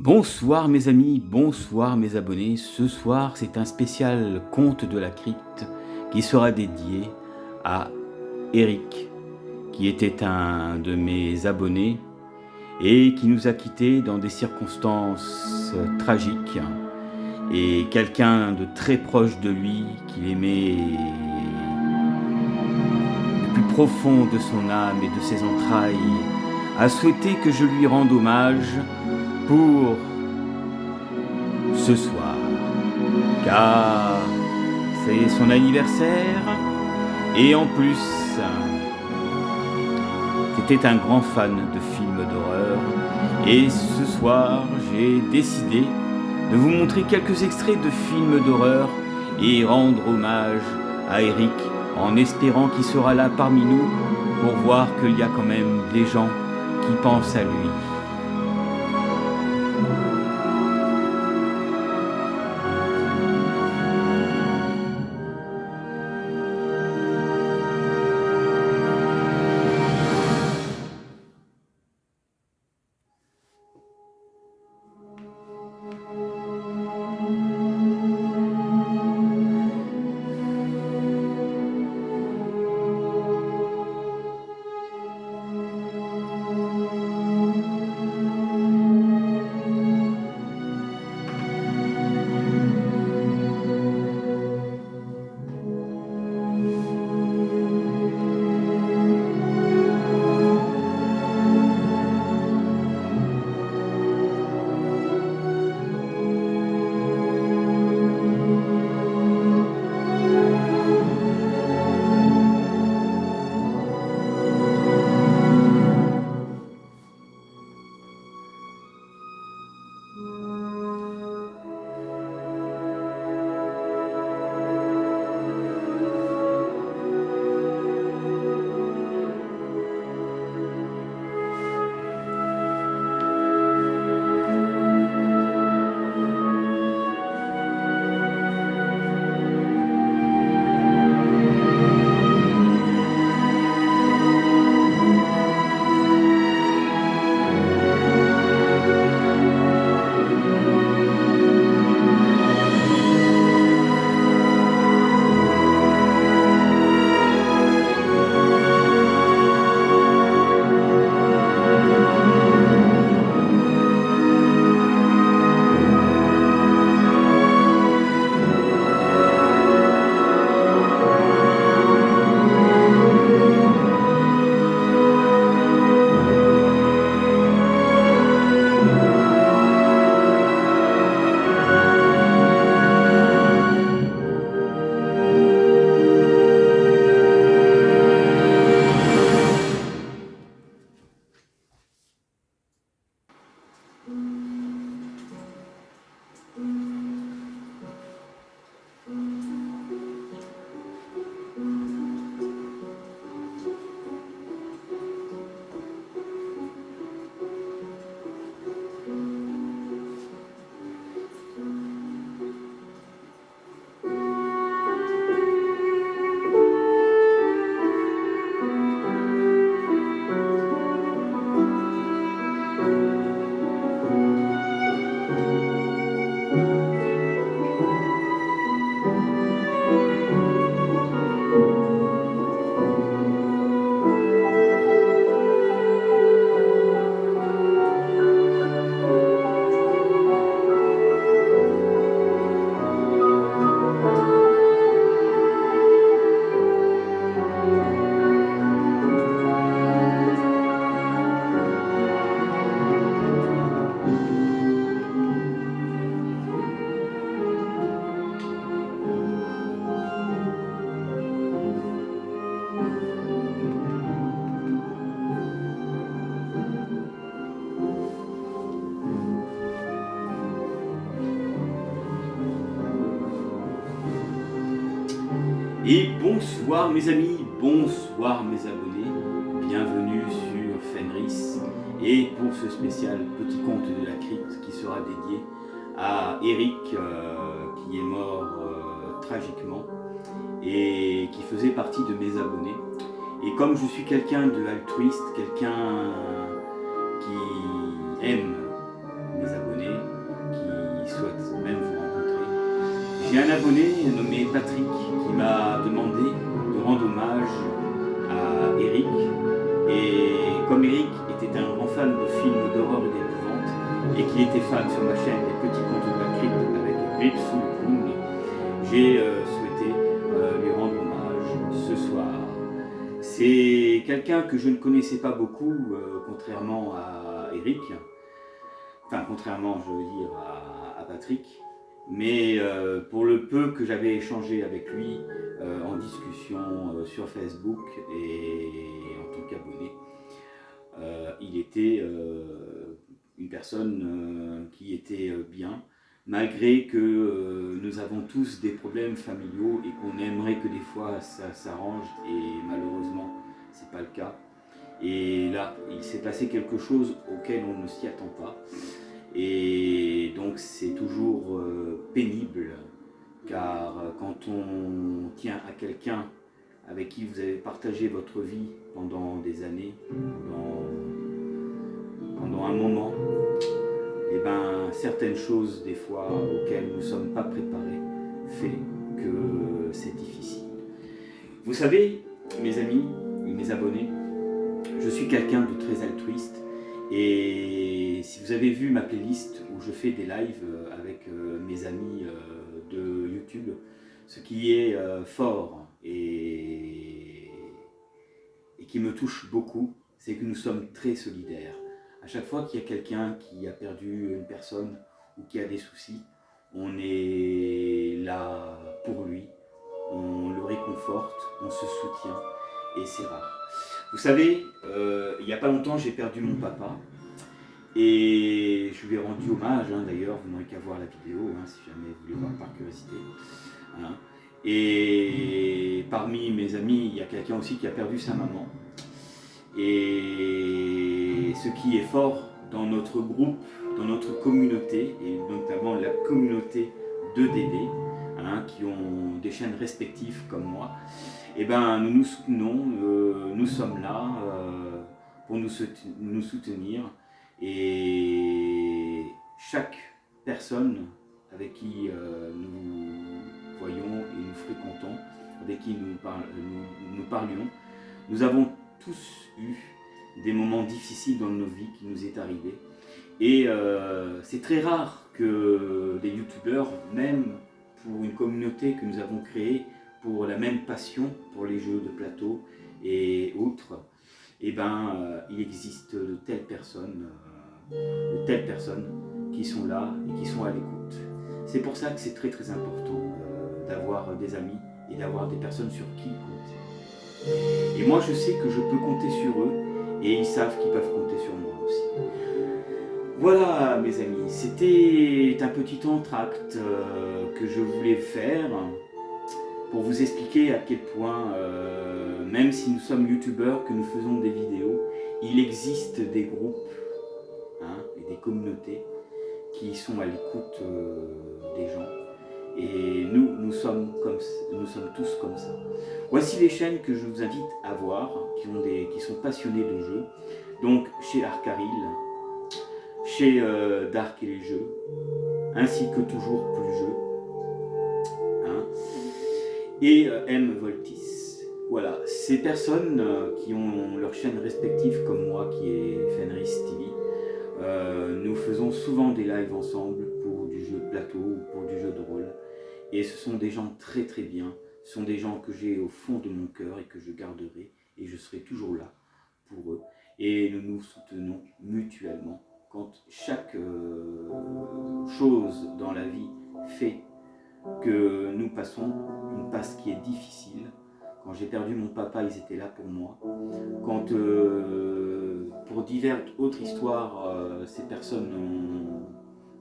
Bonsoir mes amis, bonsoir mes abonnés. Ce soir, c'est un spécial conte de la crypte qui sera dédié à Eric, qui était un de mes abonnés et qui nous a quittés dans des circonstances tragiques. Et quelqu'un de très proche de lui, qu'il aimait du plus profond de son âme et de ses entrailles, a souhaité que je lui rende hommage pour ce soir, car c'est son anniversaire et en plus c'était un grand fan de films d'horreur et ce soir j'ai décidé de vous montrer quelques extraits de films d'horreur et rendre hommage à Eric en espérant qu'il sera là parmi nous pour voir qu'il y a quand même des gens qui pensent à lui. Et bonsoir mes amis, bonsoir mes abonnés, bienvenue sur Fenris et pour ce spécial petit conte de la crypte qui sera dédié à Eric qui est mort tragiquement et qui faisait partie de mes abonnés. Et comme je suis quelqu'un de altruiste, quelqu'un qui aime mes abonnés, J'ai un abonné nommé Patrick qui m'a demandé de rendre hommage à Eric. Et comme Eric était un grand fan de films d'horreur et d'épouvante, et qu'il était fan sur ma chaîne des petits contes de la crypte avec Grips sous le Kung, j'ai souhaité lui rendre hommage ce soir. C'est quelqu'un que je ne connaissais pas beaucoup, contrairement à Eric, enfin contrairement je veux dire à Patrick, mais pour le peu que j'avais échangé avec lui en discussion sur Facebook et en tant qu'abonné, il était une personne qui était bien, malgré que nous avons tous des problèmes familiaux et qu'on aimerait que des fois ça s'arrange, et malheureusement c'est pas le cas. Et là, il s'est passé quelque chose auquel on ne s'y attend pas. Et donc c'est toujours pénible, car quand on tient à quelqu'un avec qui vous avez partagé votre vie pendant des années, pendant un moment, et ben certaines choses des fois auxquelles nous ne sommes pas préparés fait que c'est difficile. Vous savez, mes amis, mes abonnés, je suis quelqu'un de très altruiste, et si vous avez vu ma playlist où je fais des lives avec mes amis de YouTube, ce qui est fort et qui me touche beaucoup, c'est que nous sommes très solidaires. À chaque fois qu'il y a quelqu'un qui a perdu une personne ou qui a des soucis, on est là pour lui, on le réconforte, on se soutient, et c'est rare. Vous savez, il n'y a pas longtemps, j'ai perdu mon papa, et je lui ai rendu hommage, d'ailleurs, vous n'aurez qu'à voir la vidéo, si jamais vous voulez voir par curiosité. Et parmi mes amis, il y a quelqu'un aussi qui a perdu sa maman. Et ce qui est fort dans notre groupe, dans notre communauté, et notamment la communauté de Dédé, qui ont des chaînes respectives comme moi, et ben nous nous soutenons, nous sommes là pour nous soutenir, et chaque personne avec qui nous voyons et nous fréquentons, avec qui nous parlions, nous avons tous eu des moments difficiles dans nos vies qui nous est arrivé, et c'est très rare que des youtubeurs, même pour une communauté que nous avons créée pour la même passion pour les jeux de plateau et autres, et ben il existe de telles personnes qui sont là et qui sont à l'écoute. C'est pour ça que c'est très très important d'avoir des amis et d'avoir des personnes sur qui compter. Et moi je sais que je peux compter sur eux, et ils savent qu'ils peuvent compter sur moi aussi. Voilà mes amis, c'était un petit entracte que je voulais faire pour vous expliquer à quel point, même si nous sommes youtubeurs, que nous faisons des vidéos, il existe des groupes et des communautés qui sont à l'écoute des gens. Et nous sommes tous comme ça. Voici les chaînes que je vous invite à voir, qui sont passionnés de jeux. Donc chez Arcaril, chez Dark et les Jeux, ainsi que Toujours Plus Jeux, et M Voltis. Voilà, ces personnes qui ont leurs chaînes respectives comme moi, qui est Fenris TV, nous faisons souvent des lives ensemble pour du jeu de plateau ou pour du jeu de rôle. Et ce sont des gens très très bien, ce sont des gens que j'ai au fond de mon cœur et que je garderai, et je serai toujours là pour eux. Et nous nous soutenons mutuellement quand chaque chose dans la vie fait que nous passons une passe qui est difficile. Quand j'ai perdu mon papa, ils étaient là pour moi. Quand pour diverses autres histoires, ces personnes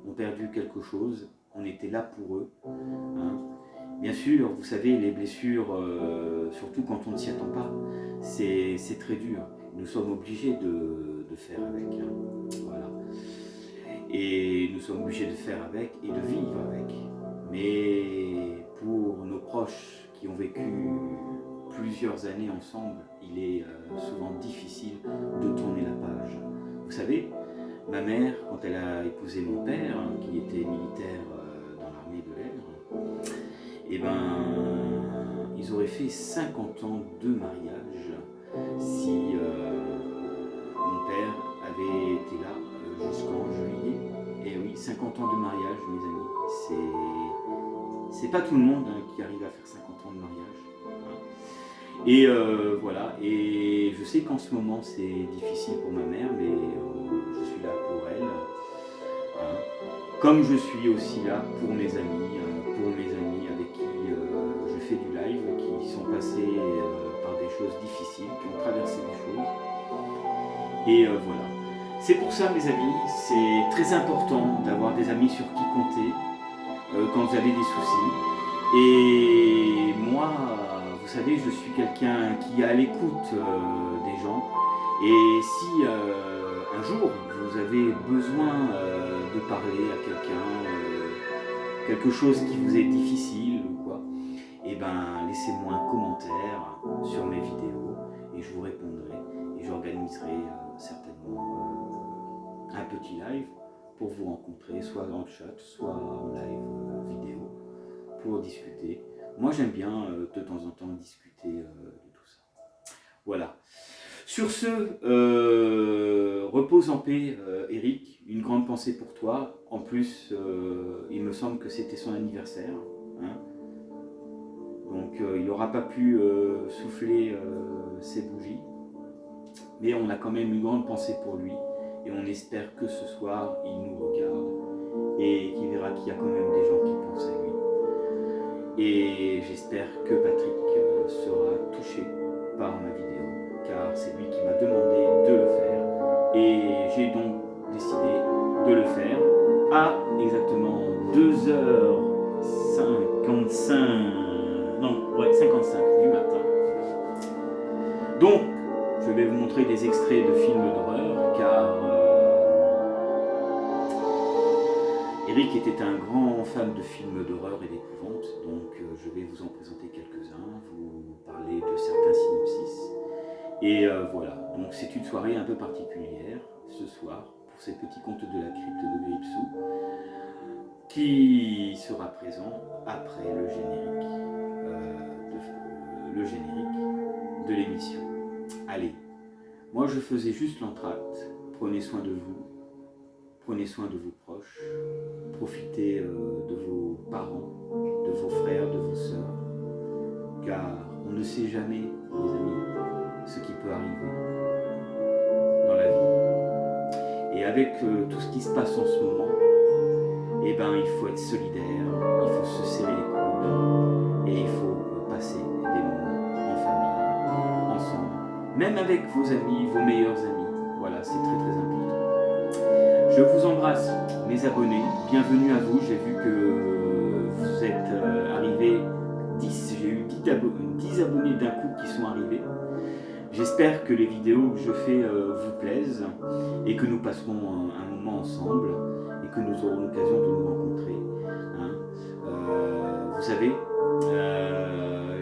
ont perdu quelque chose, on était là pour eux. Bien sûr, vous savez, les blessures, surtout quand on ne s'y attend pas, c'est très dur. Nous sommes obligés de faire avec. Voilà. Et nous sommes obligés de faire avec et de vivre avec. Mais pour nos proches qui ont vécu plusieurs années ensemble, il est souvent difficile de tourner la page. Vous savez, ma mère, quand elle a épousé mon père, qui était militaire dans l'armée de l'air, et ben, ils auraient fait 50 ans de mariage si mon père avait été là jusqu'en juillet. Et oui, 50 ans de mariage, mes amis, c'est pas tout le monde qui arrive à faire 50 ans de mariage. Hein. Et voilà, et je sais qu'en ce moment c'est difficile pour ma mère, mais je suis là pour elle. Hein. Comme je suis aussi là pour mes amis avec qui je fais du live, qui sont passés par des choses difficiles, qui ont traversé des choses. Et voilà. C'est pour ça, mes amis, c'est très important d'avoir des amis sur qui compter quand vous avez des soucis. Et moi, vous savez, je suis quelqu'un qui est à l'écoute des gens. Et si un jour vous avez besoin de parler à quelqu'un, quelque chose qui vous est difficile ou quoi, et ben laissez-moi un commentaire sur mes vidéos et je vous répondrai et j'organiserai certainement un petit live pour vous rencontrer, soit dans le chat, soit en live vidéo, pour discuter. Moi j'aime bien de temps en temps discuter de tout ça. Voilà. Sur ce, repose en paix Eric, une grande pensée pour toi. En plus, il me semble que c'était son anniversaire. Hein. Donc il n'aura pas pu souffler ses bougies. Mais on a quand même une grande pensée pour lui. Et on espère que ce soir, il nous regarde et qu'il verra qu'il y a quand même des gens qui pensent à lui. Et j'espère que Patrick sera touché par ma vidéo, car c'est lui qui m'a demandé de le faire. Et j'ai donc décidé de le faire à exactement 55 du matin. Donc, je vais vous montrer des extraits de films d'horreur, car Eric était un grand fan de films d'horreur et d'épouvante, donc je vais vous en présenter quelques-uns, vous parler de certains synopsis. Et voilà, donc c'est une soirée un peu particulière ce soir pour ces petits contes de la crypte de Gripsou, qui sera présent après le générique de l'émission. Allez, moi je faisais juste l'entracte, prenez soin de vous, prenez soin de vos proches, profitez de vos parents, de vos frères, de vos sœurs, car on ne sait jamais, mes amis, ce qui peut arriver dans la vie. Et avec tout ce qui se passe en ce moment, eh ben, il faut être solidaire, il faut se serrer les coudes et il faut passer des moments en famille, ensemble, même avec vos amis, vos meilleurs amis. Voilà, c'est très très important. Je vous embrasse, mes abonnés, bienvenue à vous. J'ai vu que vous êtes arrivés 10, j'ai eu 10 abonnés d'un coup qui sont arrivés. J'espère que les vidéos que je fais vous plaisent et que nous passerons un moment ensemble et que nous aurons l'occasion de nous rencontrer. Hein. Vous savez,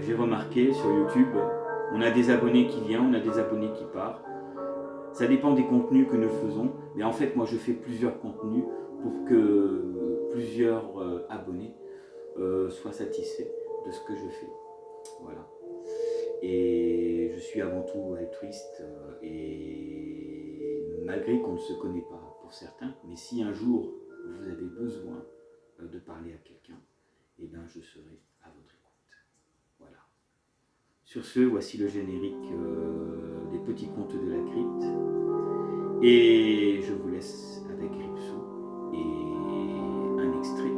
j'ai remarqué sur YouTube, on a des abonnés qui viennent, on a des abonnés qui partent. Ça dépend des contenus que nous faisons, mais en fait moi je fais plusieurs contenus pour que plusieurs abonnés soient satisfaits de ce que je fais. Voilà. Et je suis avant tout altruiste et malgré qu'on ne se connaît pas pour certains, mais si un jour vous avez besoin de parler à quelqu'un, eh bien je serai à votre écoute. Voilà. Sur ce, voici le générique des petits contes de la crypte. Et je vous laisse avec Gripsou et un extrait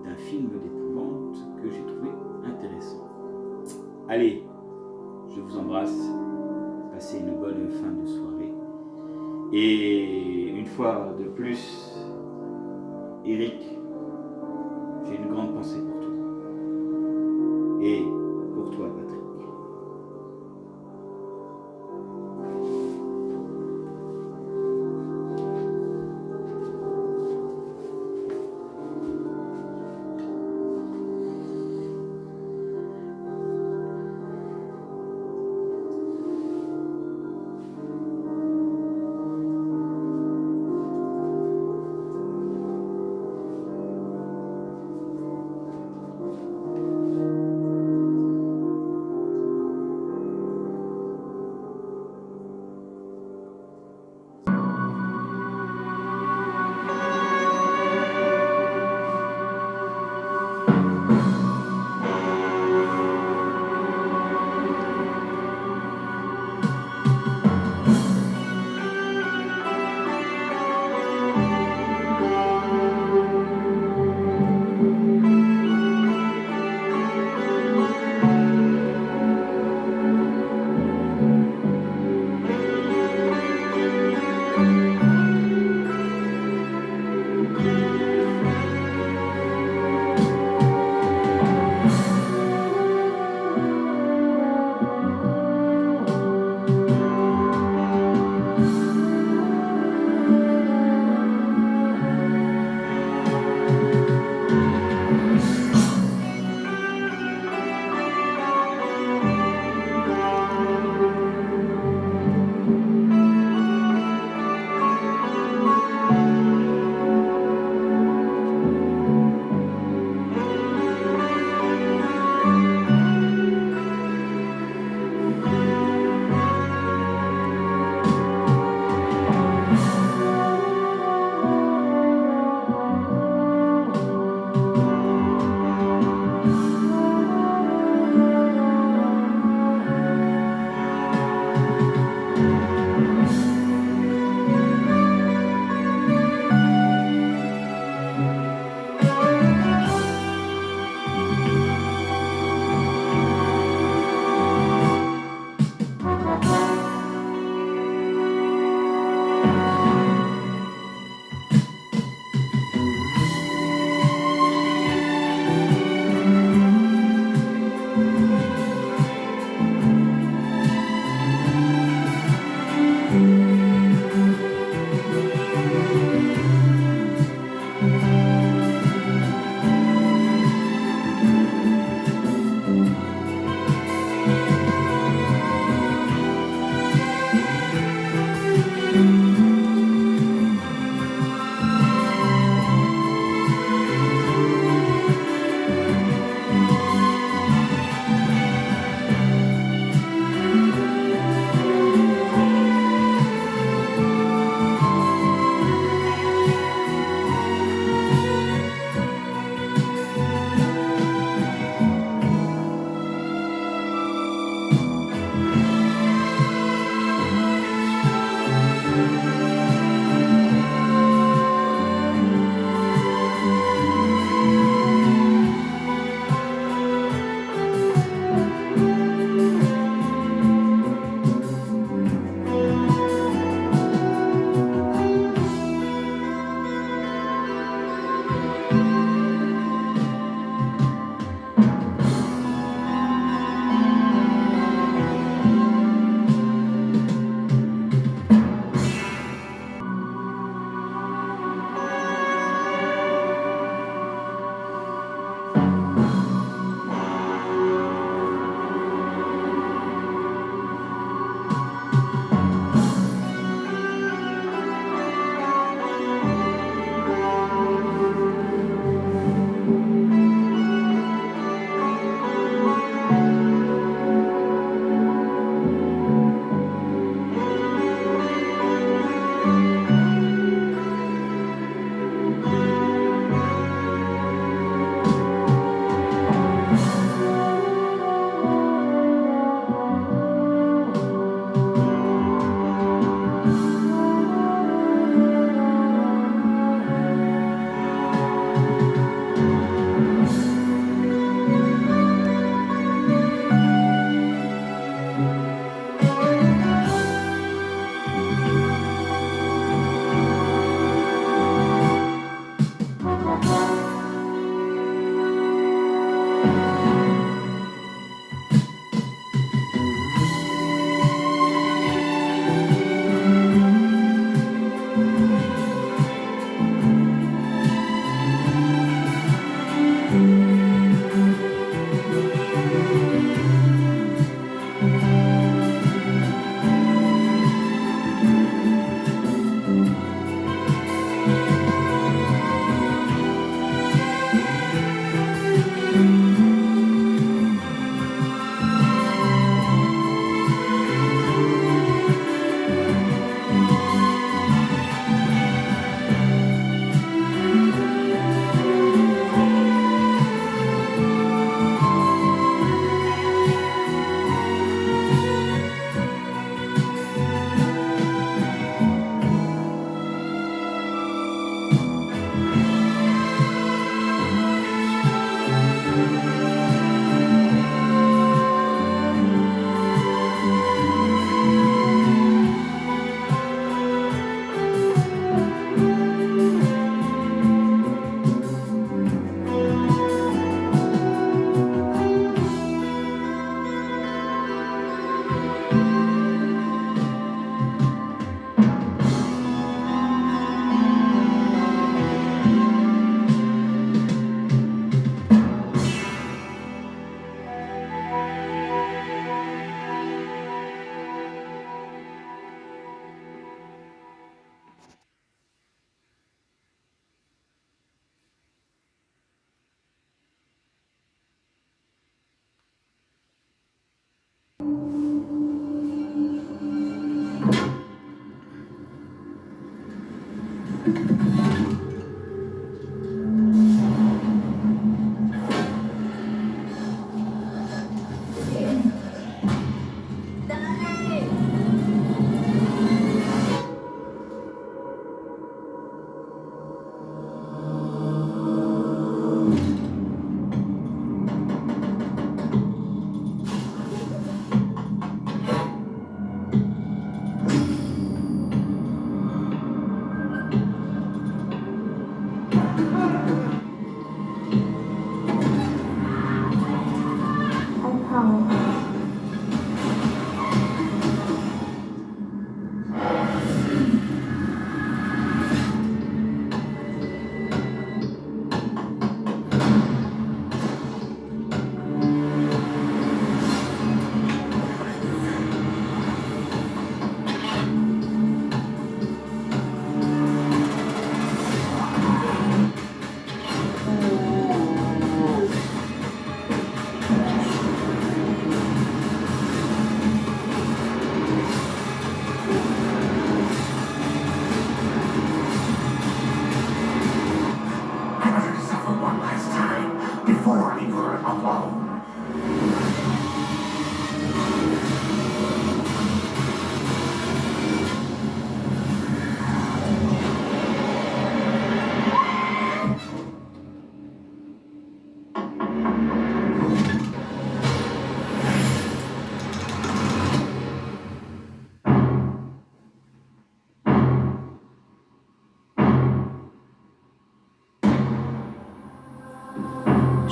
d'un film d'épouvante que j'ai trouvé intéressant. Allez, je vous embrasse, passez une bonne fin de soirée. Et une fois de plus, Eric, j'ai une grande pensée pour toi. Et pour toi, Patrick.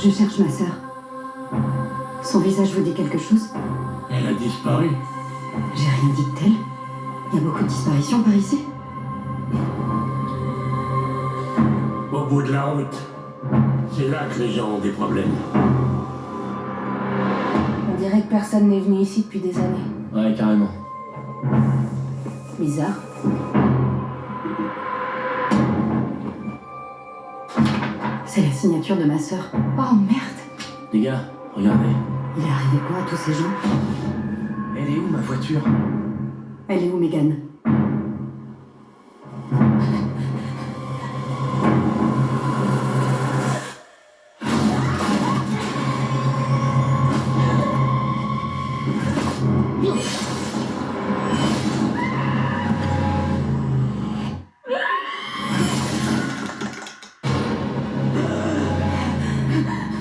Je cherche ma sœur. Son visage vous dit quelque chose? Elle a disparu. J'ai rien dit de tel. Il y a beaucoup de disparitions par ici. Au bout de la route. C'est là que les gens ont des problèmes. On dirait que personne n'est venu ici depuis des années. Ouais, carrément. Bizarre. C'est la signature de ma sœur. Oh merde. Les gars, regardez. Il est arrivé quoi à tous ces gens? Elle est où, ma voiture? Elle est où, Megan?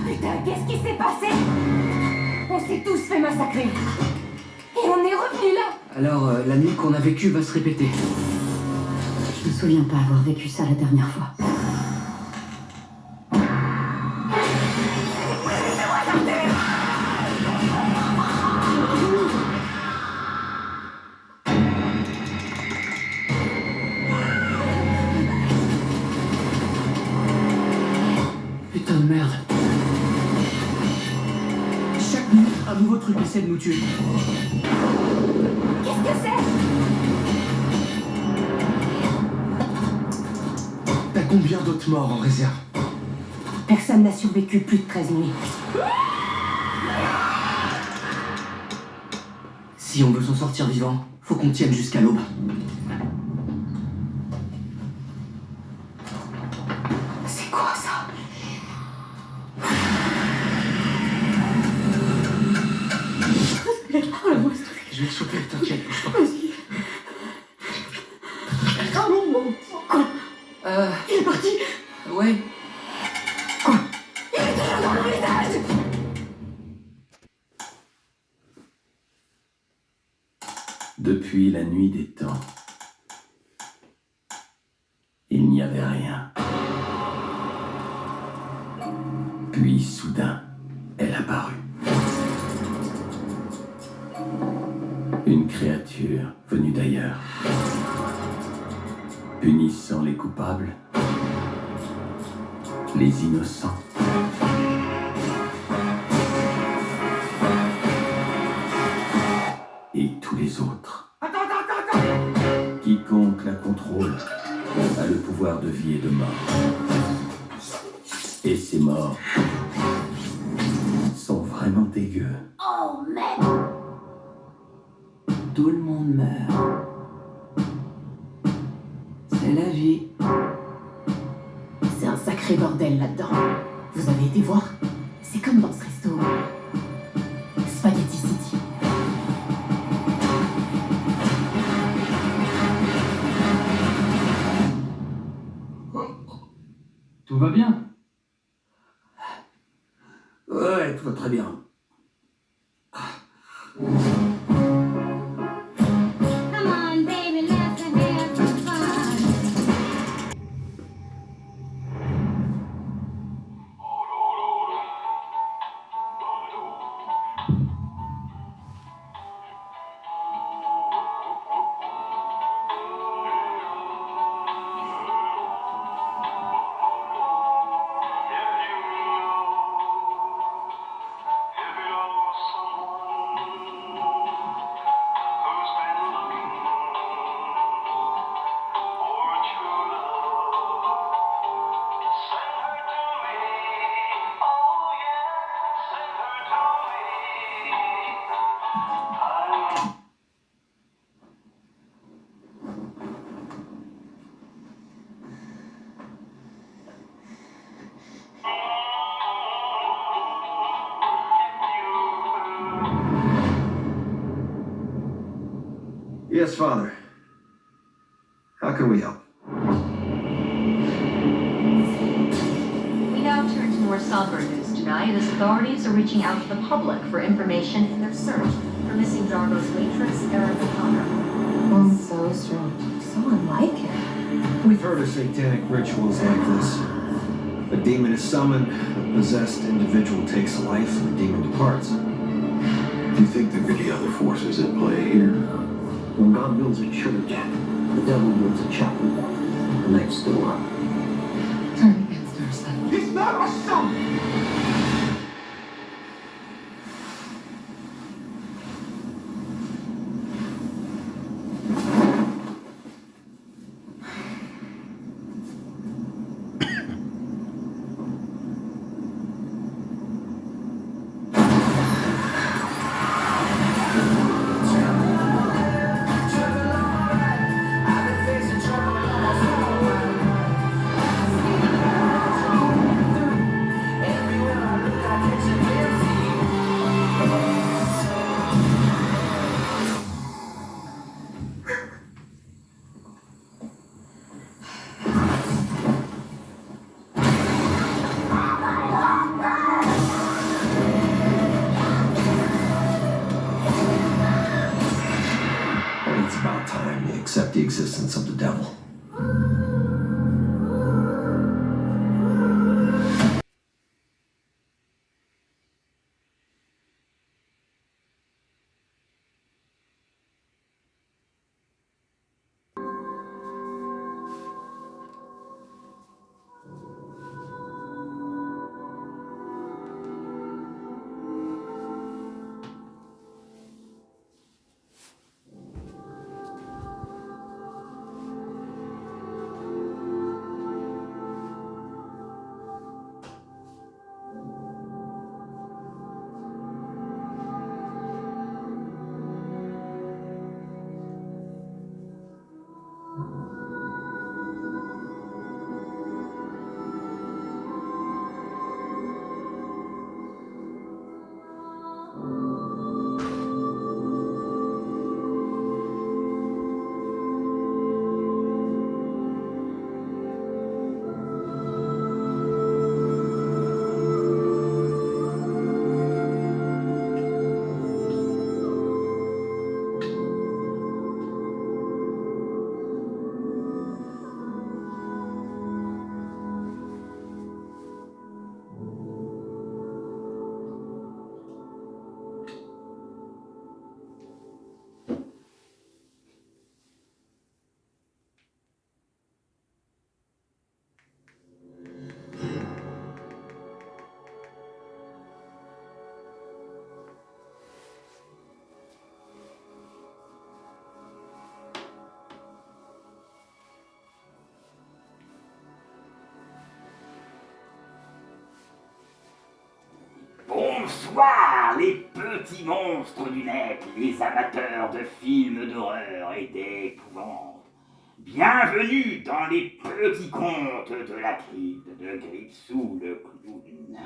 Putain, qu'est-ce qui s'est passé? On s'est tous fait massacrer. Et on est revenu là. Alors, la nuit qu'on a vécue va se répéter. Je me souviens pas avoir vécu ça la dernière fois. Putain de merde. Chaque nuit, un nouveau truc essaie de nous tuer. Qu'est-ce que c'est? T'as combien d'autres morts en réserve? Personne n'a survécu plus de 13 nuits. Si on veut s'en sortir vivant, faut qu'on tienne jusqu'à l'aube. C'est quoi ça? Oh la monstre. Je vais te choper, t'inquiète, bouge pas. Vas-y. Quoi? Il est parti. Ouais. Quoi? Il est toujours dans le visage. Depuis la nuit des temps, il n'y avait rien. Puis soudain, elle apparut. Une créature venue d'ailleurs, punissant les coupables, les innocents. Et tous les autres. Quiconque la contrôle a le pouvoir de vie et de mort. Et ces morts sont vraiment dégueux. Oh merde. Tout le monde meurt. C'est la vie. C'est un sacré bordel là-dedans. Vous avez été voir? C'est comme dans ce resto. Spaghetti City. Tout va bien? Ouais, tout va très bien. Come on, baby, let's have some fun. Yes, Father. How can we help? We now turn to more somber news tonight as authorities are reaching out to the public for information in their search for missing Dargo's waitress, Erica Connor. So strange. So unlike him. We've heard of satanic rituals like this. A demon is summoned, a possessed individual takes life, and the demon departs. Do you think there could be other forces at play here? When God builds a church, the devil builds a chapel next door. Turn against our son. He's not our son! It's about time you accept the existence of the devil. Bonsoir les petits monstres du net, les amateurs de films d'horreur et d'épouvante. Bienvenue dans les petits contes de la crypte de Gripsou le clown.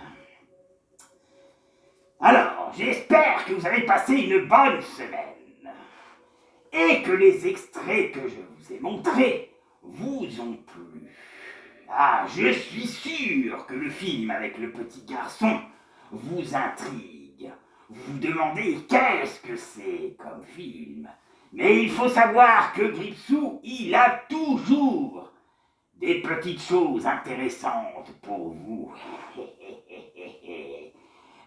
Alors, j'espère que vous avez passé une bonne semaine et que les extraits que je vous ai montrés vous ont plu. Ah, je suis sûr que le film avec le petit garçon vous intrigue. Vous vous demandez qu'est-ce que c'est comme film. Mais il faut savoir que Gripsou, il a toujours des petites choses intéressantes pour vous.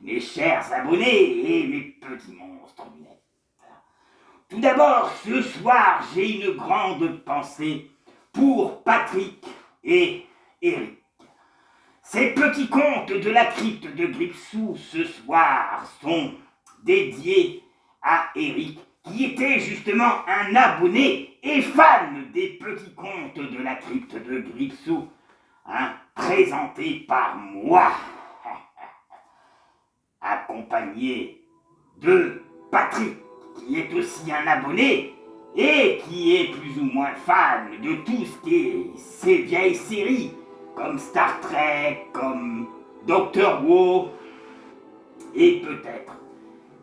Mes chers abonnés et mes petits monstres du net. Tout d'abord, ce soir, j'ai une grande pensée pour Patrick et Eric. Ces petits contes de la crypte de Gripsou ce soir sont dédiés à Eric, qui était justement un abonné et fan des petits contes de la crypte de Gripsou, présenté par moi, accompagné de Patrick, qui est aussi un abonné et qui est plus ou moins fan de tout ce qui est ces vieilles séries, comme Star Trek, comme Doctor Who, et peut-être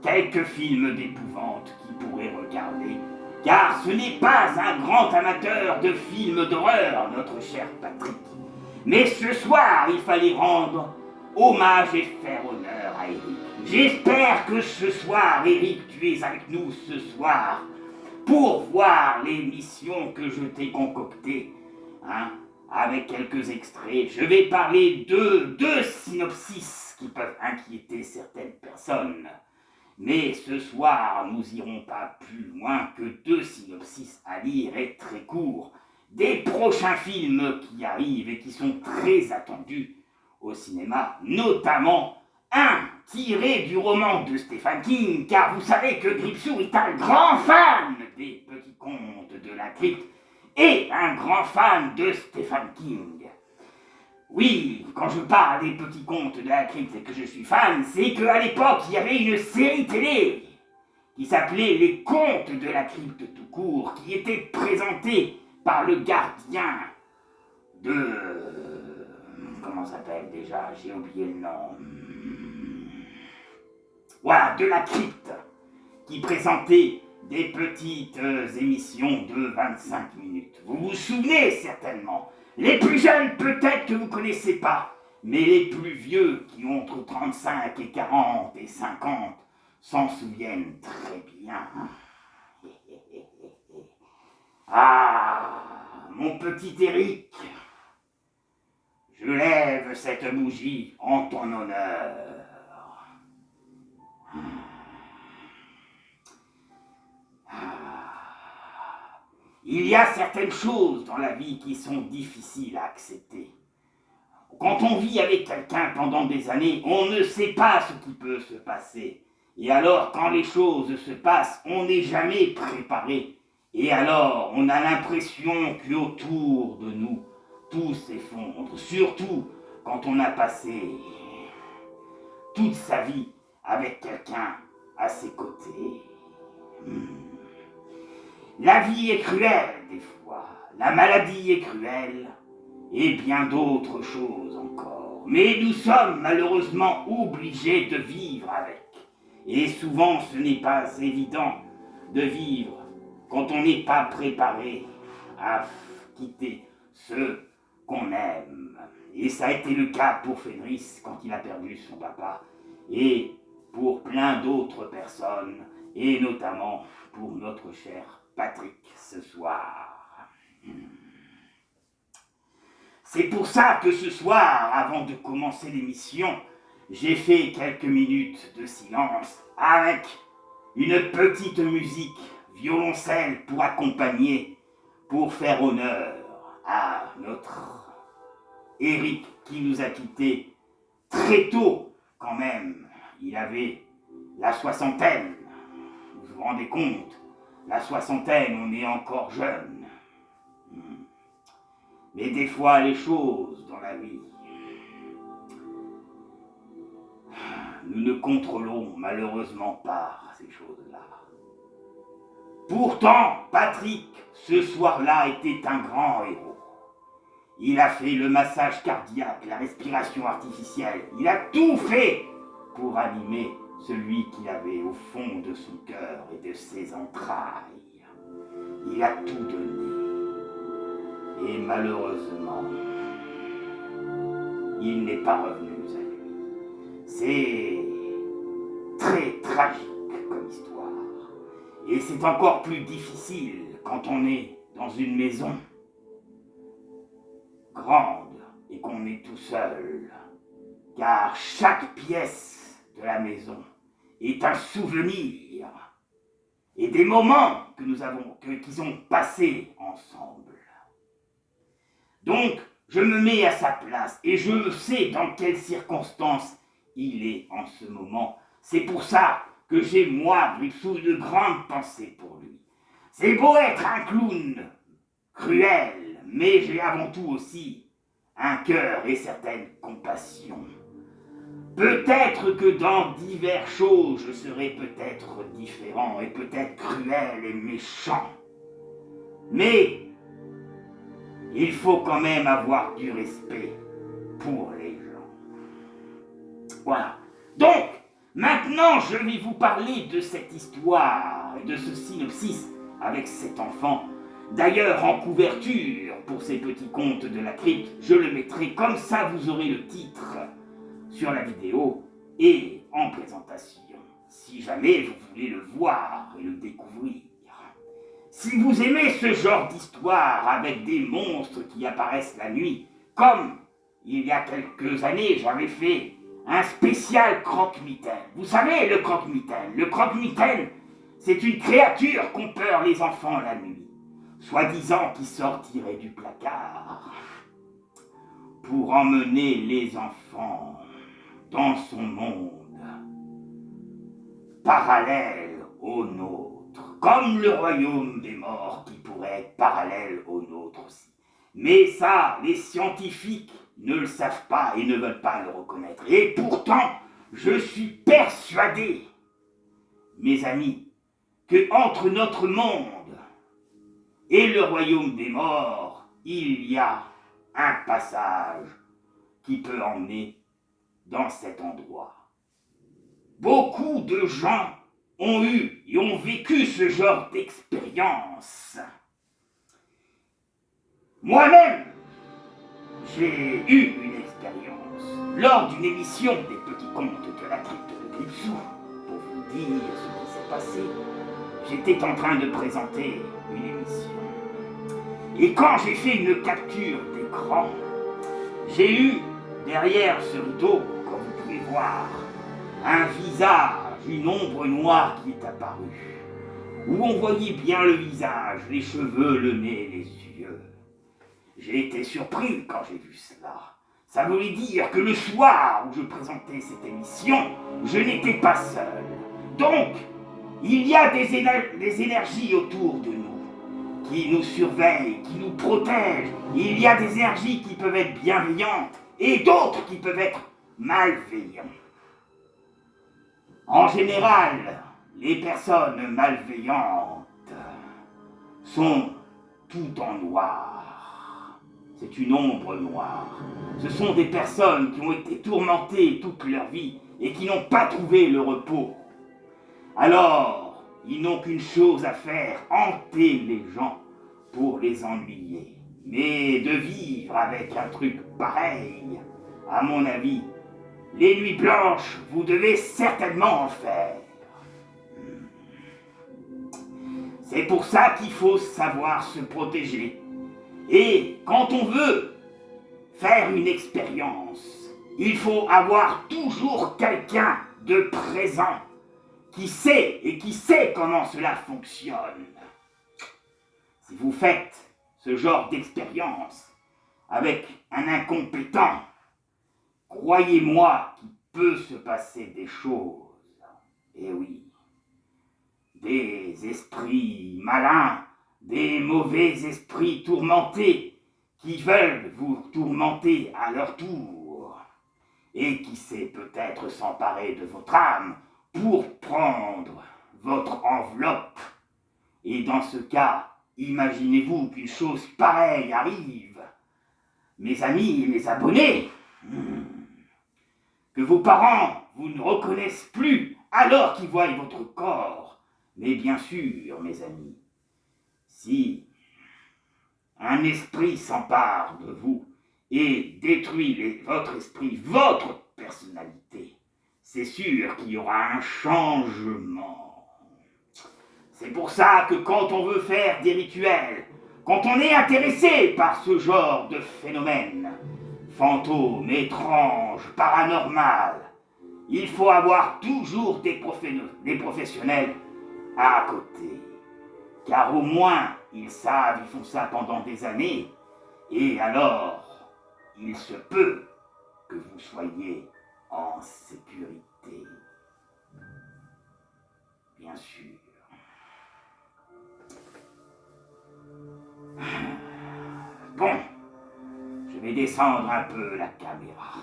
quelques films d'épouvante qu'il pourrait regarder, car ce n'est pas un grand amateur de films d'horreur, notre cher Patrick. Mais ce soir, il fallait rendre hommage et faire honneur à Eric. J'espère que ce soir, Eric, tu es avec nous ce soir pour voir l'émission que je t'ai concoctée, avec quelques extraits. Je vais parler de 2 synopsis qui peuvent inquiéter certaines personnes. Mais ce soir, nous irons pas plus loin que 2 synopsis à lire et très courts des prochains films qui arrivent et qui sont très attendus au cinéma, notamment un tiré du roman de Stephen King, car vous savez que Gripsou est un grand fan des petits contes de la crypte et un grand fan de Stephen King. Oui, quand je parle des petits contes de la crypte et que je suis fan, c'est qu'à l'époque, il y avait une série télé qui s'appelait Les Contes de la crypte tout court, qui était présentée par le gardien de... Comment ça s'appelle déjà? J'ai oublié le nom. Voilà, de la crypte, qui présentait des petites émissions de 25 minutes. Vous vous souvenez certainement. Les plus jeunes, peut-être que vous ne connaissez pas, mais les plus vieux, qui ont entre 35 et 40 et 50, s'en souviennent très bien. Ah, mon petit Eric, je lève cette bougie en ton honneur. Il y a certaines choses dans la vie qui sont difficiles à accepter. Quand on vit avec quelqu'un pendant des années, on ne sait pas ce qui peut se passer. Et alors, quand les choses se passent, on n'est jamais préparé. Et alors, on a l'impression qu'autour de nous, tout s'effondre. Surtout quand on a passé toute sa vie avec quelqu'un à ses côtés. La vie est cruelle des fois, la maladie est cruelle, et bien d'autres choses encore. Mais nous sommes malheureusement obligés de vivre avec. Et souvent ce n'est pas évident de vivre quand on n'est pas préparé à quitter ceux qu'on aime. Et ça a été le cas pour Fenris quand il a perdu son papa, et pour plein d'autres personnes, et notamment pour notre cher Patrick ce soir. C'est pour ça que ce soir, avant de commencer l'émission, j'ai fait quelques minutes de silence avec une petite musique violoncelle pour accompagner, pour faire honneur à notre Eric qui nous a quittés très tôt quand même. Il avait la soixantaine, vous vous rendez compte? La soixantaine, on est encore jeune. Mais des fois, les choses dans la vie, nous ne contrôlons malheureusement pas ces choses-là. Pourtant, Patrick, ce soir-là, était un grand héros. Il a fait le massage cardiaque, la respiration artificielle. Il a tout fait pour animer celui qu'il avait au fond de son cœur et de ses entrailles. Il a tout donné. Et malheureusement, il n'est pas revenu à lui. C'est très tragique comme histoire. Et c'est encore plus difficile quand on est dans une maison grande et qu'on est tout seul. Car chaque pièce de la maison est un souvenir et des moments que nous avons, qu'ils ont passés ensemble. Donc, je me mets à sa place et je sais dans quelles circonstances il est en ce moment. C'est pour ça que j'ai, moi, Gripsou, une grande pensée pour lui. C'est beau être un clown cruel, mais j'ai avant tout aussi un cœur et certaine compassion. Peut-être que dans diverses choses, je serai peut-être différent et peut-être cruel et méchant. Mais il faut quand même avoir du respect pour les gens. Voilà. Donc, maintenant, je vais vous parler de cette histoire et de ce synopsis avec cet enfant. D'ailleurs, en couverture, pour ces petits contes de la crypte, je le mettrai comme ça, vous aurez le titre sur la vidéo et en présentation, si jamais vous voulez le voir et le découvrir. Si vous aimez ce genre d'histoire avec des monstres qui apparaissent la nuit, comme il y a quelques années j'avais fait un spécial croque-mitaine. Vous savez, le croque-mitaine. Le croque-mitaine, c'est une créature qu'ont peur les enfants la nuit, soi-disant qui sortirait du placard pour emmener les enfants dans son monde parallèle au nôtre, comme le royaume des morts qui pourrait être parallèle au nôtre aussi. Mais ça, les scientifiques ne le savent pas et ne veulent pas le reconnaître. Et pourtant, je suis persuadé, mes amis, que entre notre monde et le royaume des morts, il y a un passage qui peut emmener dans cet endroit. Beaucoup de gens ont eu et ont vécu ce genre d'expérience. Moi-même, j'ai eu une expérience lors d'une émission des petits contes de la crypte de Gripsou. Pour vous dire ce qui s'est passé, j'étais en train de présenter une émission. Et quand j'ai fait une capture d'écran, j'ai eu derrière ce rideau, comme vous pouvez voir, un visage, une ombre noire qui est apparue, où on voyait bien le visage, les cheveux, le nez, les yeux. J'ai été surpris quand j'ai vu cela. Ça voulait dire que le soir où je présentais cette émission, je n'étais pas seul. Donc, il y a des énergies autour de nous, qui nous surveillent, qui nous protègent. Il y a des énergies qui peuvent être bienveillantes et d'autres qui peuvent être malveillantes. En général, les personnes malveillantes sont toutes en noir. C'est une ombre noire. Ce sont des personnes qui ont été tourmentées toute leur vie et qui n'ont pas trouvé le repos. Alors, ils n'ont qu'une chose à faire, hanter les gens pour les ennuyer. Mais de vivre avec un truc pareil, à mon avis, les nuits blanches, vous devez certainement en faire. C'est pour ça qu'il faut savoir se protéger. Et quand on veut faire une expérience, il faut avoir toujours quelqu'un de présent qui sait comment cela fonctionne. Si vous faites ce genre d'expérience avec un incompétent, croyez-moi qu'il peut se passer des choses. Et oui, des esprits malins, des mauvais esprits tourmentés qui veulent vous tourmenter à leur tour et qui sait peut-être s'emparer de votre âme pour prendre votre enveloppe. Et dans ce cas, imaginez-vous qu'une chose pareille arrive, mes amis et mes abonnés, que vos parents vous ne reconnaissent plus alors qu'ils voient votre corps. Mais bien sûr, mes amis, si un esprit s'empare de vous et détruit votre esprit, votre personnalité, c'est sûr qu'il y aura un changement. C'est pour ça que quand on veut faire des rituels, quand on est intéressé par ce genre de phénomène, fantôme, étrange, paranormal, il faut avoir toujours des professionnels à côté. Car au moins, ils savent, ils font ça pendant des années, et alors, il se peut que vous soyez en sécurité. Bien sûr. Bon, je vais descendre un peu la caméra.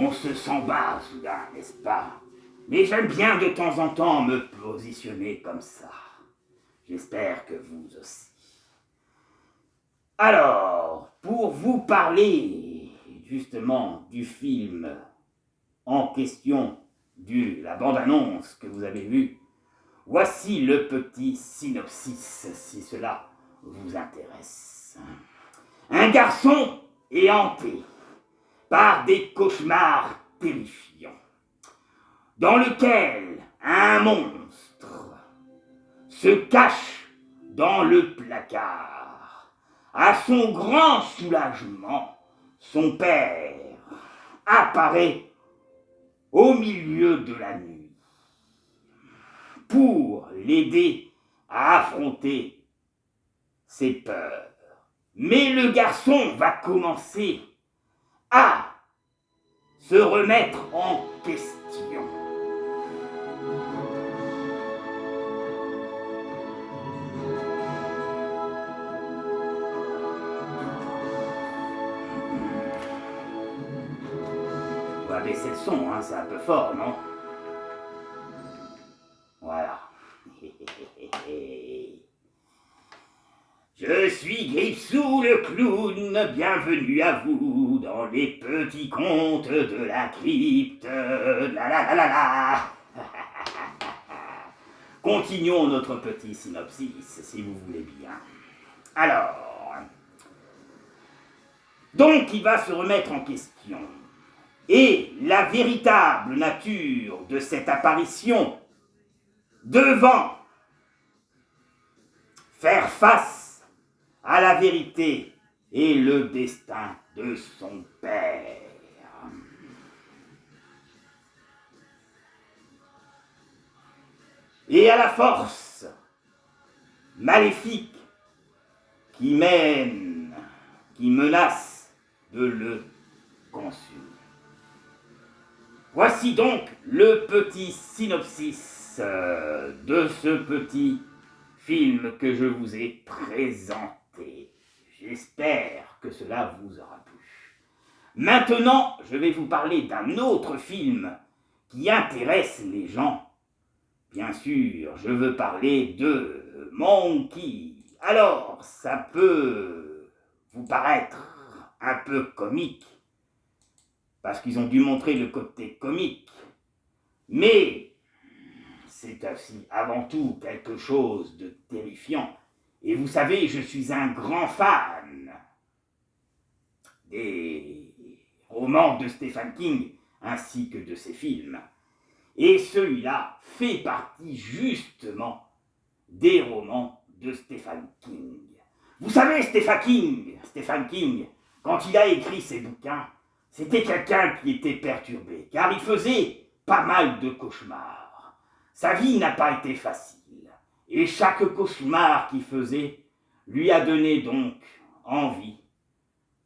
On se sent bas soudain, n'est-ce pas? Mais j'aime bien de temps en temps me positionner comme ça. J'espère que vous aussi. Alors, pour vous parler justement du film en question, la bande-annonce que vous avez vue, voici le petit synopsis, si cela vous intéresse. Un garçon est hanté par des cauchemars terrifiants, dans lequel un monstre se cache dans le placard. À son grand soulagement, son père apparaît au milieu de la nuit pour l'aider à affronter ses peurs. Mais le garçon va commencer à se remettre en question. On va baisser le son, hein, c'est un peu fort, non? Voilà. Je suis Gripsou le clown, bienvenue à vous dans les petits contes de la crypte. La la la la la. Continuons notre petit synopsis, si vous voulez bien. Alors, donc il va se remettre en question. Et la véritable nature de cette apparition devant faire face à la vérité et le destin de son père. Et à la force maléfique qui menace de le consumer. Voici donc le petit synopsis de ce petit film que je vous ai présenté. J'espère que cela vous aura plu. Maintenant, je vais vous parler d'un autre film qui intéresse les gens. Bien sûr, je veux parler de Monkey. Alors, ça peut vous paraître un peu comique, parce qu'ils ont dû montrer le côté comique, mais c'est aussi avant tout quelque chose de terrifiant. Et vous savez, je suis un grand fan des romans de Stephen King ainsi que de ses films. Et celui-là fait partie justement des romans de Stephen King. Vous savez, Stephen King, quand il a écrit ses bouquins, c'était quelqu'un qui était perturbé, car il faisait pas mal de cauchemars. Sa vie n'a pas été facile, et chaque cauchemar qu'il faisait lui a donné donc envie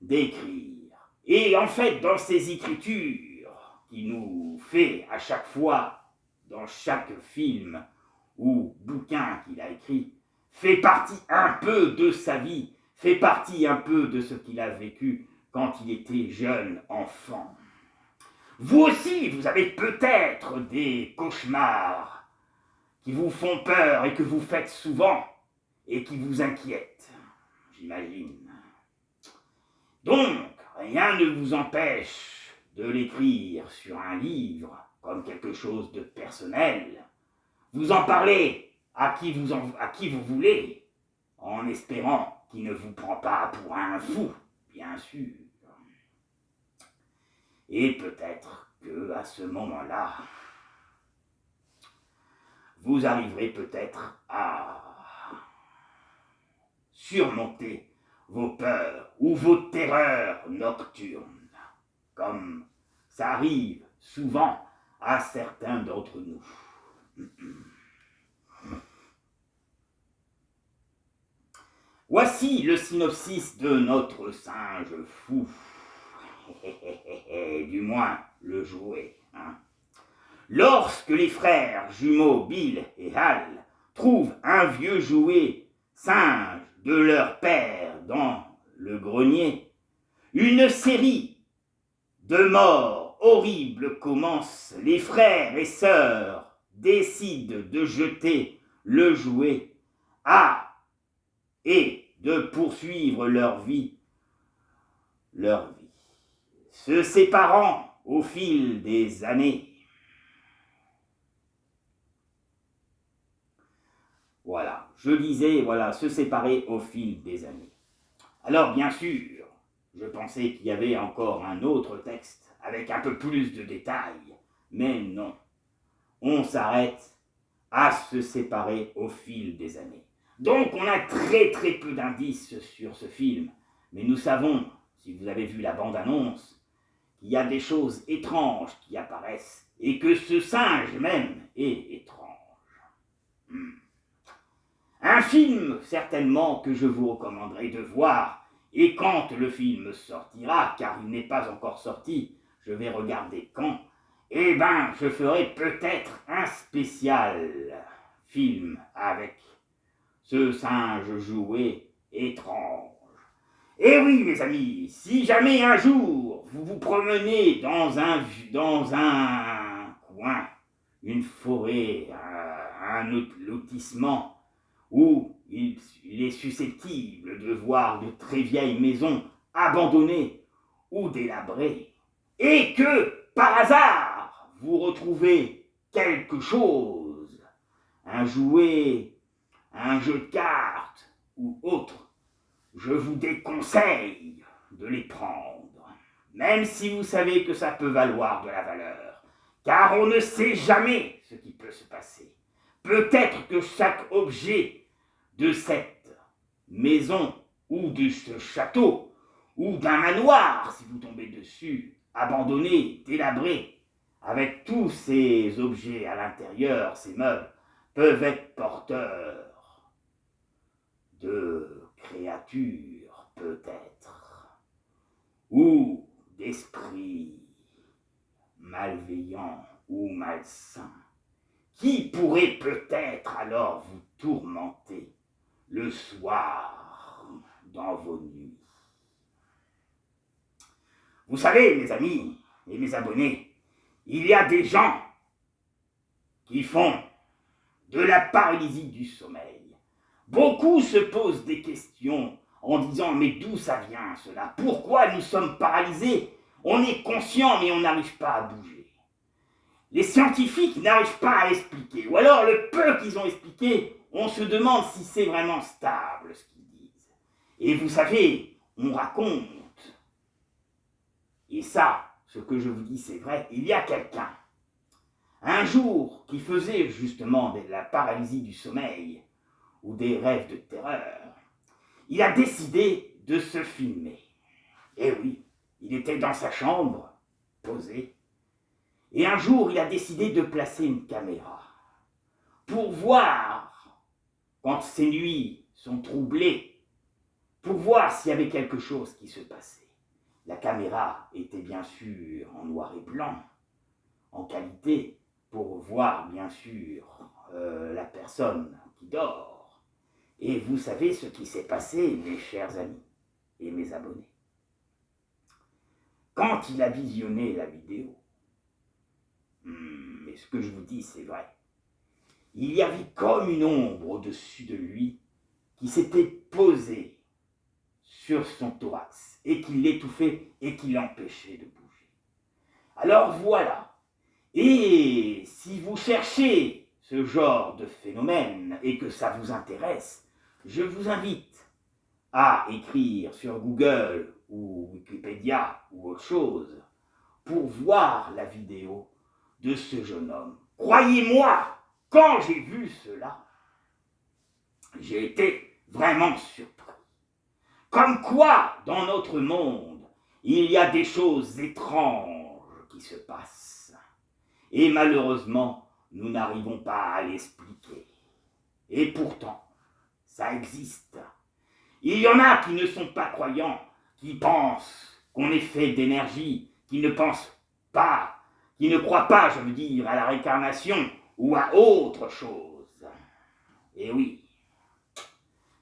d'écrire. Et en fait, dans ses écritures, qu'il nous fait à chaque fois, dans chaque film ou bouquin qu'il a écrit, fait partie un peu de sa vie, fait partie un peu de ce qu'il a vécu quand il était jeune enfant. Vous aussi, vous avez peut-être des cauchemars qui vous font peur et que vous faites souvent et qui vous inquiètent, j'imagine. Donc, rien ne vous empêche de l'écrire sur un livre comme quelque chose de personnel. Vous en parlez à qui vous voulez, en espérant qu'il ne vous prend pas pour un fou, bien sûr. Et peut-être que à ce moment-là, vous arriverez peut-être à surmonter vos peurs ou vos terreurs nocturnes, comme ça arrive souvent à certains d'entre nous. Voici le synopsis de notre singe fou. Du moins, le jouet. Hein. Lorsque les frères jumeaux Bill et Hal trouvent un vieux jouet singe de leur père dans le grenier, une série de morts horrible commence. Les frères et sœurs décident de jeter le jouet et de poursuivre leur vie, se séparant au fil des années. Voilà, je disais, voilà, se séparer au fil des années. Alors bien sûr, je pensais qu'il y avait encore un autre texte avec un peu plus de détails, mais non. On s'arrête à se séparer au fil des années. Donc on a très peu d'indices sur ce film, mais nous savons, si vous avez vu la bande-annonce, qu'il y a des choses étranges qui apparaissent et que ce singe même est étrange. Un film certainement que je vous recommanderai de voir, et quand le film sortira, car il n'est pas encore sorti, je vais regarder quand, eh ben je ferai peut-être un spécial film avec ce singe jouet étrange. Et oui, mes amis, si jamais un jour vous vous promenez dans un coin, une forêt, un lotissement, où il est susceptible de voir de très vieilles maisons abandonnées ou délabrées, et que, par hasard, vous retrouvez quelque chose, un jouet, un jeu de cartes ou autre, je vous déconseille de les prendre, même si vous savez que ça peut valoir de la valeur, car on ne sait jamais ce qui peut se passer. Peut-être que chaque objet de cette maison ou de ce château ou d'un manoir, si vous tombez dessus, abandonné, délabré, avec tous ces objets à l'intérieur, ces meubles, peuvent être porteurs de créatures, peut-être, ou d'esprits malveillants ou malsains, qui pourraient peut-être alors vous tourmenter le soir dans vos nuits. Vous savez, mes amis et mes abonnés, il y a des gens qui font de la paralysie du sommeil. Beaucoup se posent des questions en disant « Mais d'où ça vient cela? Pourquoi nous sommes paralysés? On est conscient mais on n'arrive pas à bouger. » Les scientifiques n'arrivent pas à expliquer, ou alors le peu qu'ils ont expliqué, on se demande si c'est vraiment stable ce qu'ils disent. Et vous savez, on raconte, et ça, ce que je vous dis c'est vrai, il y a quelqu'un, un jour, qui faisait justement de la paralysie du sommeil, ou des rêves de terreur, il a décidé de se filmer. Et oui, il était dans sa chambre, posé, et un jour, il a décidé de placer une caméra pour voir, quand ces nuits sont troublées, pour voir s'il y avait quelque chose qui se passait. La caméra était bien sûr en noir et blanc, en qualité, pour voir bien sûr la personne qui dort. Et vous savez ce qui s'est passé, mes chers amis et mes abonnés. Quand il a visionné la vidéo, mais ce que je vous dis, c'est vrai. Il y avait comme une ombre au-dessus de lui qui s'était posée sur son thorax et qui l'étouffait et qui l'empêchait de bouger. Alors voilà. Et si vous cherchez ce genre de phénomène et que ça vous intéresse, je vous invite à écrire sur Google ou Wikipédia ou autre chose pour voir la vidéo de ce jeune homme. Croyez-moi, quand j'ai vu cela, j'ai été vraiment surpris. Comme quoi, dans notre monde, il y a des choses étranges qui se passent. Et malheureusement, nous n'arrivons pas à l'expliquer. Et pourtant, ça existe. Il y en a qui ne sont pas croyants, qui pensent qu'on est fait d'énergie, qui ne pensent pas, qui ne croient pas, je veux dire, à la réincarnation ou à autre chose. Et oui.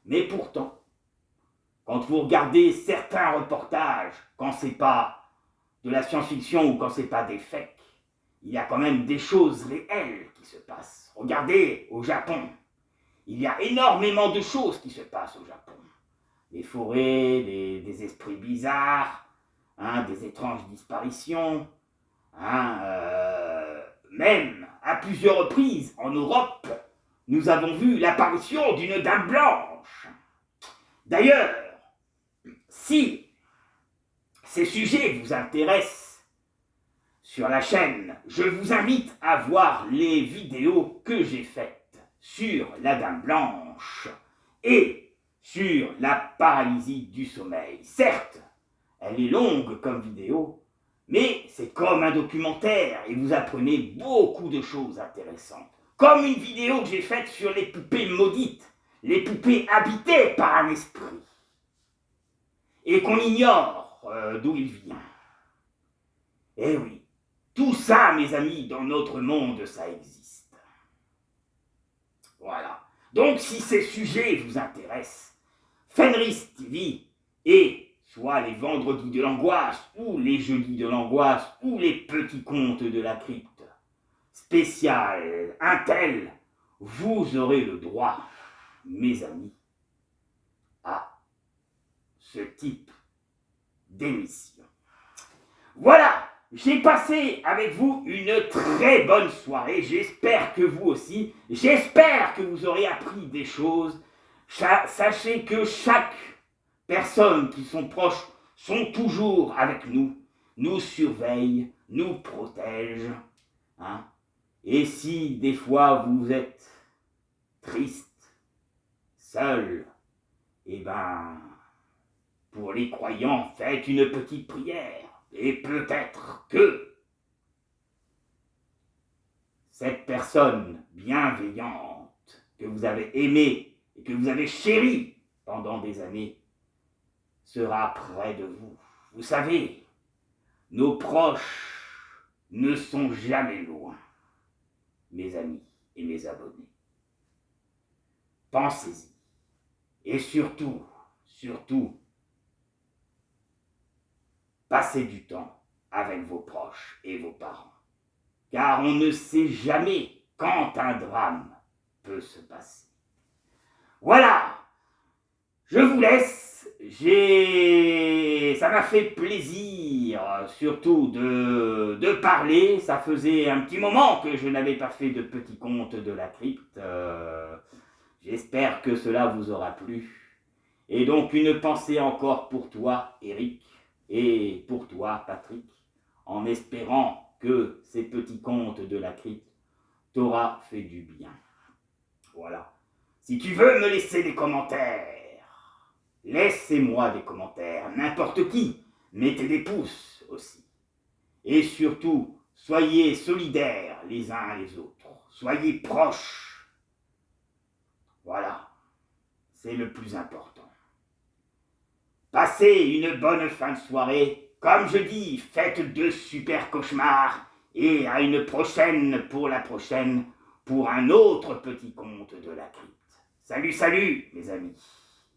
Mais pourtant, quand vous regardez certains reportages, quand c'est pas de la science-fiction ou quand c'est pas des fakes, il y a quand même des choses réelles qui se passent. Regardez au Japon, il y a énormément de choses qui se passent au Japon. Des forêts, des esprits bizarres, hein, des étranges disparitions, hein, même à plusieurs reprises en Europe, nous avons vu l'apparition d'une dame blanche. D'ailleurs, si ces sujets vous intéressent sur la chaîne, je vous invite à voir les vidéos que j'ai faites sur la dame blanche et sur la paralysie du sommeil. Certes, elle est longue comme vidéo, mais c'est comme un documentaire et vous apprenez beaucoup de choses intéressantes. Comme une vidéo que j'ai faite sur les poupées maudites, les poupées habitées par un esprit, et qu'on ignore d'où il vient. Eh oui, tout ça, mes amis, dans notre monde, ça existe. Voilà. Donc, si ces sujets vous intéressent, Fenris TV et soit les vendredis de l'angoisse, ou les jeudis de l'angoisse, ou les petits contes de la crypte, spécial, Intel, vous aurez le droit, mes amis, à ce type d'émission. Voilà, j'ai passé avec vous une très bonne soirée, j'espère que vous aussi, j'espère que vous aurez appris des choses. Sachez que chaque personne qui sont proches sont toujours avec nous, nous surveillent, nous protègent, hein. Et si des fois vous êtes triste, seul, eh ben, pour les croyants, faites une petite prière. Et peut-être que cette personne bienveillante que vous avez aimée et que vous avez chérie pendant des années sera près de vous. Vous savez, nos proches ne sont jamais loin, mes amis et mes abonnés. Pensez-y. Et surtout, passez du temps avec vos proches et vos parents. Car on ne sait jamais quand un drame peut se passer. Voilà, je vous laisse. Ça m'a fait plaisir, surtout de parler. Ça faisait un petit moment que je n'avais pas fait de petits contes de la crypte. J'espère que cela vous aura plu. Et donc une pensée encore pour toi, Eric, et pour toi, Patrick, en espérant que ces petits contes de la crypte t'aura fait du bien. Voilà. Si tu veux me laisser des commentaires, laissez-moi des commentaires, n'importe qui, mettez des pouces aussi. Et surtout, soyez solidaires les uns les autres, soyez proches. Voilà, c'est le plus important. Passez une bonne fin de soirée. Comme je dis, faites de super cauchemars. Et à une prochaine pour la prochaine, pour un autre petit conte de la crypte. Salut, salut, mes amis.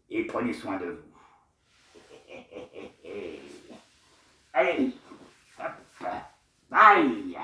Et prenez soin de vous. Allez, hop, bye.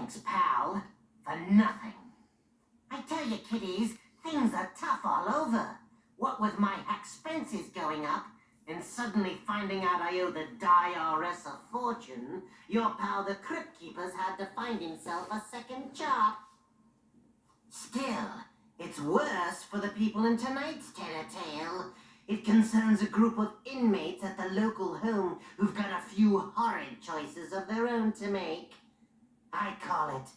Thanks, pal. For nothing. I tell you, kiddies, things are tough all over. What with my expenses going up, and suddenly finding out I owe the IRS a fortune, your pal the Crypt Keeper's had to find himself a second job. Still, it's worse for the people in tonight's Terror-tale. It concerns a group of inmates at the local home who've got a few horrid choices of their own to make. I call it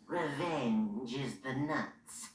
Revenge is the Nuts.